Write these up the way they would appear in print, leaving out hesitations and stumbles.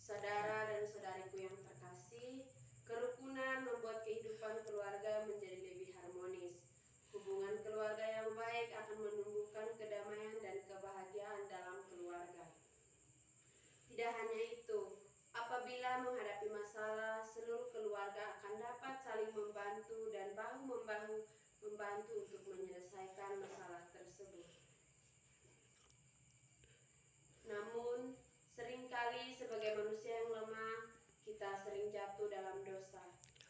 Saudara dan saudariku yang terkasih, kerukunan membuat kehidupan keluarga menjadi lebih harmonis. Hubungan keluarga yang baik akan menumbuhkan kedamaian dan kebahagiaan dalam keluarga. Tidak hanya itu, apabila menghadapi masalah, seluruh keluarga akan dapat saling membantu dan bahu-membahu membantu untuk menyelesaikan masalah tersebut. Namun, seringkali sebagai manusia yang lemah, kita sering jatuh dalam dosa,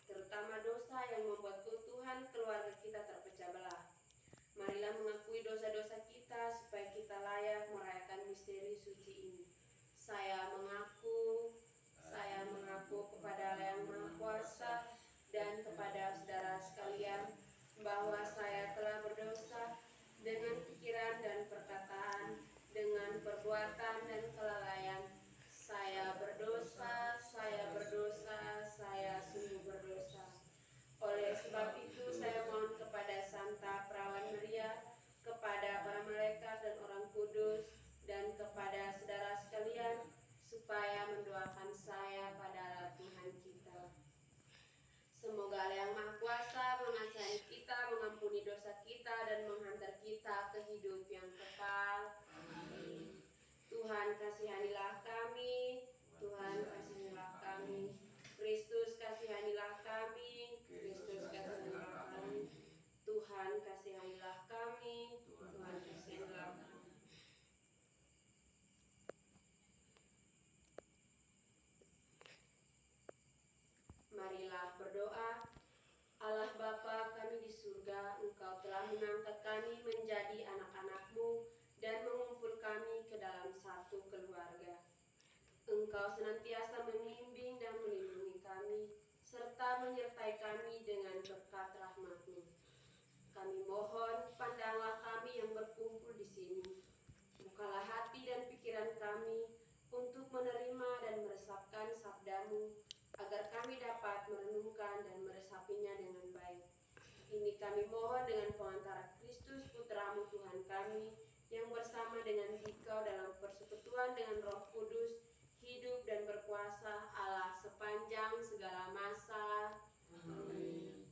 terutama dosa yang membuat keutuhan keluarga kita terpecah belah. Marilah mengakui dosa-dosa kita supaya kita layak merayakan misteri suci ini. Saya mengaku kepada Allah yang Maha Kuasa dan kepada saudara sekalian bahwa saya telah berdosa dengan pikiran dan perkataan, dengan perbuatan dan kelalaian. Saya berdosa, saya sungguh berdosa. Oleh sebab itu saya mohon kepada Santa Perawan Maria, kepada para malaikat dan orang kudus, dan kepada saudara sekalian, supaya mendoakan saya pada Allah Tuhan kita. Semoga Allah yang Maha Kuasa mengasihi kita, mengampuni dosa kita, dan menghantar kita ke hidup yang kekal. Amin. Tuhan kasihanilah kami, Tuhan kasihanilah kami. Kristus kasihanilah kami, Kristus kasihanilah kami. Tuhan kasihanilah kami, Tuhan kasihanilah kami. Marilah berdoa. Allah Bapa kami di surga, Engkau telah mengangkat kami menjadi anak-anak-Mu dan mengumpul kami ke dalam satu keluarga. Engkau senantiasa membimbing dan melindungi kami, serta menyertai kami dengan berkat rahmat-Mu. Kami mohon, pandanglah kami yang berkumpul di sini. Bukalah hati dan pikiran kami untuk menerima dan meresapkan sabda-Mu, agar kami dapat merenungkan dan meresapinya dengan baik. Ini kami mohon dengan pengantara Kristus Putra-Mu Tuhan kami, yang bersama dengan Dikau dalam persekutuan dengan Roh Kudus, hidup dan berkuasa Allah sepanjang segala masa. Amin.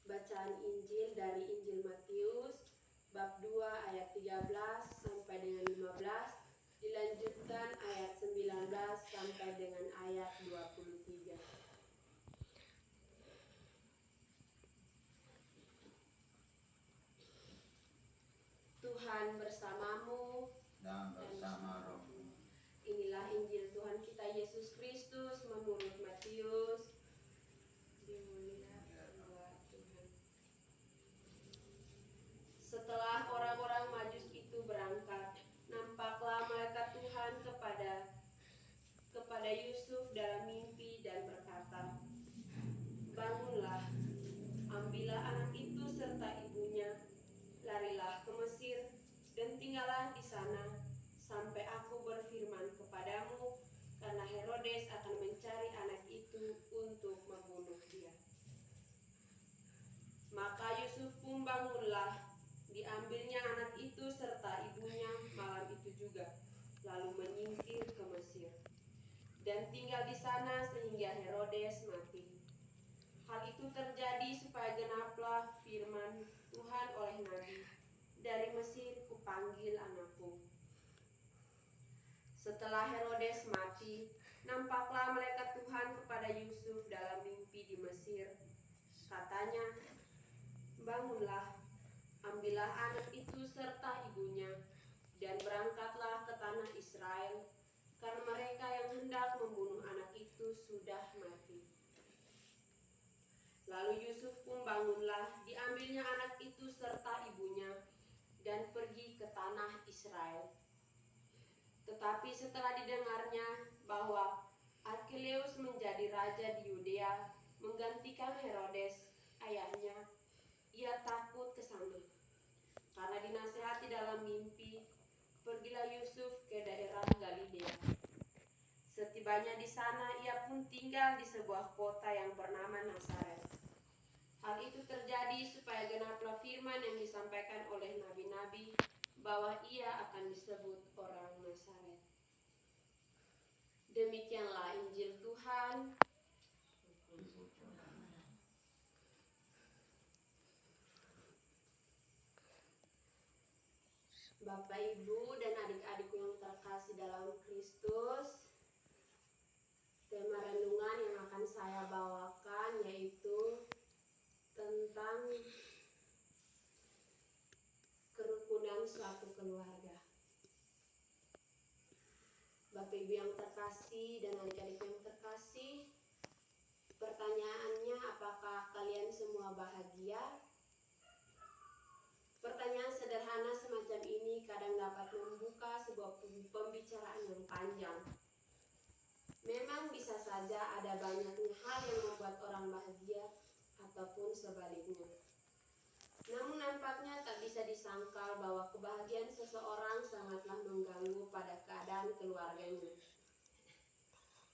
Bacaan Injil dari Injil Matius bab 2 ayat 13 sampai dengan 15, dilanjutkan ayat 19 sampai dengan ayat 23. Tuhan bersamamu dan bersama rohmu. Inilah Injil Tuhan kita Yesus Kristus menurut Matius. Dimuliakanlah Tuhan. Setelah orang-orang Majus itu berangkat, nampaklah malaikat Tuhan kepada Yusuf dalam mimpi dan berkata, "Bangunlah, ambillah anak itu serta ibunya, larilah ke Mesir dan tinggallah di sana sampai aku berfirman kepadamu, karena Herodes akan mencari anak itu untuk membunuh dia." Maka Yusuf pun bangunlah, diambilnya anak itu serta ibunya malam itu juga, lalu menyingkir ke Mesir dan tinggal di sana sehingga Herodes mati. Hal itu terjadi supaya genaplah firman Tuhan oleh Nabi, "Dari Mesir kupanggil anakku." Setelah Herodes mati, nampaklah malaikat Tuhan kepada Yusuf dalam mimpi di Mesir. Katanya, "Bangunlah, ambillah anak itu serta ibunya, dan berangkatlah ke tanah Israel, karena mereka yang hendak membunuh anak itu sudah mati." Lalu Yusuf pun bangunlah, diambilnya anak itu serta ibunya, dan pergi ke tanah Israel. Tetapi setelah didengarnya bahwa Arkelaus menjadi raja di Yudea, menggantikan Herodes, ayahnya, ia takut ke sana. Karena dinasihati dalam mimpi, pergilah Yusuf ke daerah Galilea. tibanya di sana, ia pun tinggal di sebuah kota yang bernama Nazaret. Hal itu terjadi supaya genaplah firman yang disampaikan oleh nabi-nabi bahwa ia akan disebut orang Nazaret. Demikianlah Injil Tuhan. Bapak, Ibu, dan adik-adikku yang terkasih dalam Kristus, tema renungan yang akan saya bawakan yaitu tentang kerukunan suatu keluarga. Bapak, Ibu yang terkasih dan adik-adik yang terkasih, pertanyaannya, apakah kalian semua bahagia? Pertanyaan sederhana semacam ini kadang dapat membuka sebuah pembicaraan yang panjang. Memang bisa saja ada banyaknya hal yang membuat orang bahagia ataupun sebaliknya. Namun nampaknya tak bisa disangkal bahwa kebahagiaan seseorang sangatlah mengganggu pada keadaan keluarganya.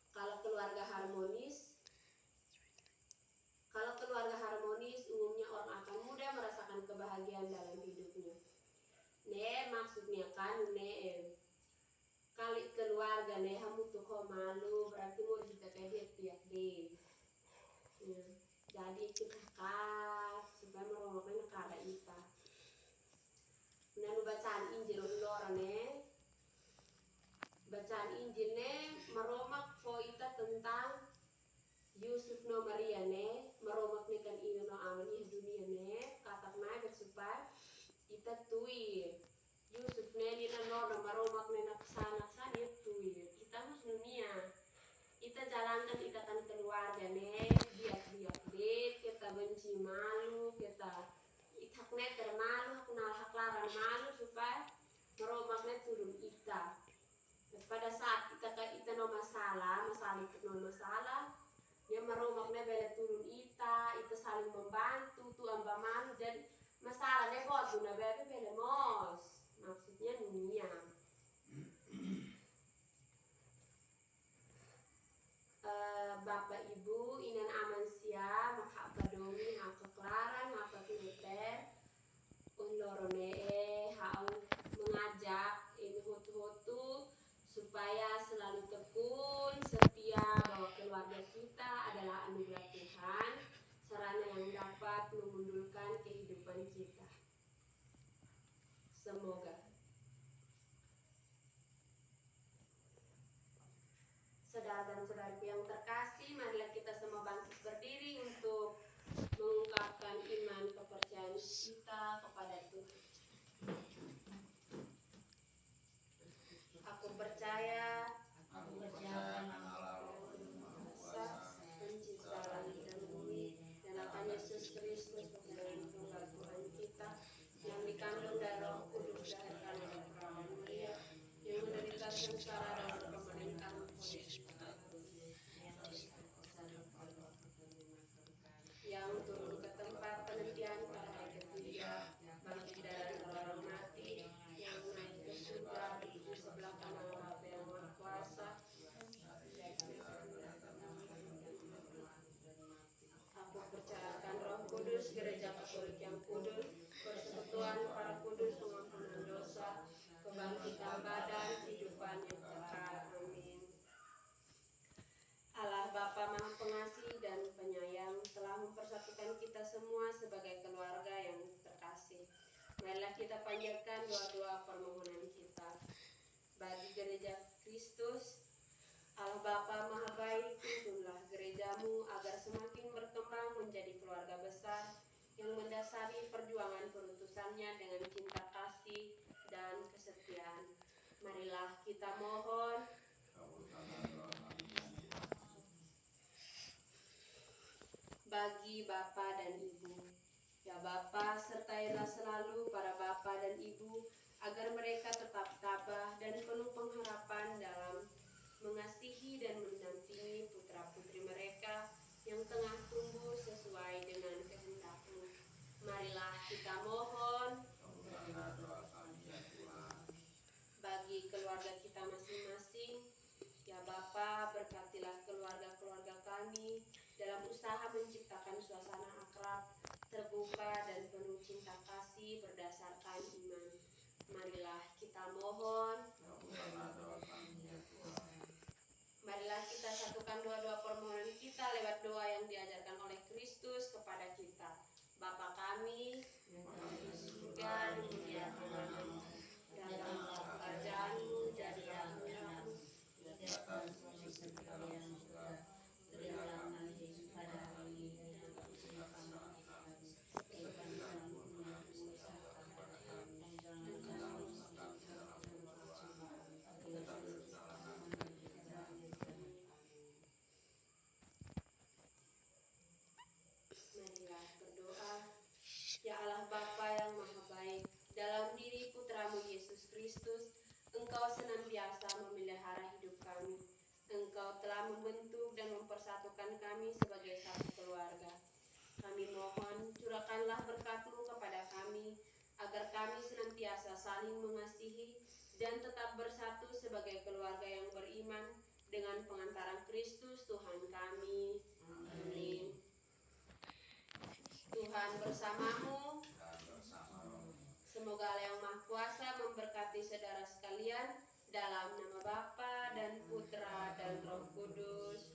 Kalau keluarga harmonis, umumnya orang akan mudah merasakan kebahagiaan dalam hidupnya. Maksudnya kan, kali keluarga hamu tuh malu, berarti mau kita kayak tiap deh. Jadi kita supaya meromoknya kada ita. Nanu bacaan Injil bacaan Injil meromak fo ita tentang Yusuf no Maria meromak kan ino no amani dunia katak naik supaya ita tuir Yusuf nina no meromak sana tuir kita mus dunia ita jalankan ikatan keluarga biak kita benci malu kita itakne termalu hak larang malu supaya meromak turun ita. Pada saat kita no masalah dia meromaknya bela turun ita saling membantu tu amba malu dan masalahnya buat guna bela mos maksudnya dunia. Bapak Ibu inan aman sia maka padomi hak keklaran hak keter unlorone hau mengajak ini hotu supaya selalu tekun setia bahwa keluarga kita adalah anugerah Tuhan, sarana yang dapat memundurkan kehidupan kita. Semoga. Saudara dan saudariku yang terkasih, marilah kita semua bangkit berdiri untuk mengungkapkan iman kepercayaan kita kepada Tuhan. Aku percaya dengan Allah Maha Kuasa, pencipta langit dan bumi, dan akan Yesus Kristus Putra Tunggal Tuhan kita yang dikandung dari Roh Kudus dilahirkan oleh perawan Maria, yang menderita sengsara dalam pemerintahan Pontius Pilatus, yang turun ke tempat penantian pada hari ketiga, bangkit dari orang mati, yang naik ke surga di sebelah kanan Bapa yang Maha Kuasa. Aku percayakan Roh Kudus, Gereja Katolik yang kudus, persekutuan para kudus, pengampunan dosa, kebangkitan badan, kehidupan yang kekal. Amin. Allah Bapa Maha Pengasih dan Penyayang telah mempersatukan kita semua sebagai keluarga yang terkasih. Marilah kita panjatkan doa-doa permohonan kita. Bagi Gereja Kristus, Allah Bapa Maha Baik, tuntunlah gerejamu agar semakin berkembang menjadi keluarga besar yang mendasari perjuangan perutusannya dengan cinta kasih dan kesetiaan. Marilah kita mohon. Bagi Bapa dan Ibu, ya Bapa, sertailah selalu para Bapa dan Ibu agar mereka tetap tabah dan penuh pengharapan dalam mengasihi dan mendampingi putra-putri mereka yang tengah tumbuh sesuai dengan kehendak-Mu. Marilah kita mohon. Bagi keluarga kita masing-masing, ya Bapa, berusaha menciptakan suasana akrab, terbuka dan penuh cinta kasih berdasarkan iman. Marilah kita mohon. Kabulkanlah doa kami ya Tuhan. Marilah kita satukan doa-doa permohonan kita lewat doa yang diajarkan oleh Kristus kepada kita. Bapa kami yang di surga, dimuliakanlah namamu. Datanglah kerajaanmu, jadilah kehendakmu Di atas seperti di dalam surga. Berilah kami pada hari ini dan kesalahan kami, seperti kami pun mengampuni kepada kami. Dan jangan masuk kami dalam pencobaan, tetapi selamatkan kami dari jahat. Marilah berdoa. Ya Allah Bapa yang Maha Baik, dalam diri Putramu Yesus Kristus, Engkau senantiasa memelihara hidup kami. Engkau telah membentuk dan mempersatukan kami sebagai satu keluarga. Kami mohon, curahkanlah berkat-Mu kepada kami, agar kami senantiasa saling mengasihi dan tetap bersatu sebagai keluarga yang beriman dengan pengantaran Kristus Tuhan kami. Amin. Tuhan bersamamu. Dan bersama-mu. Semoga Allah yang Maha Kuasa memberkati saudara sekalian dalam nama Bapa dan Putra dan Roh Kudus.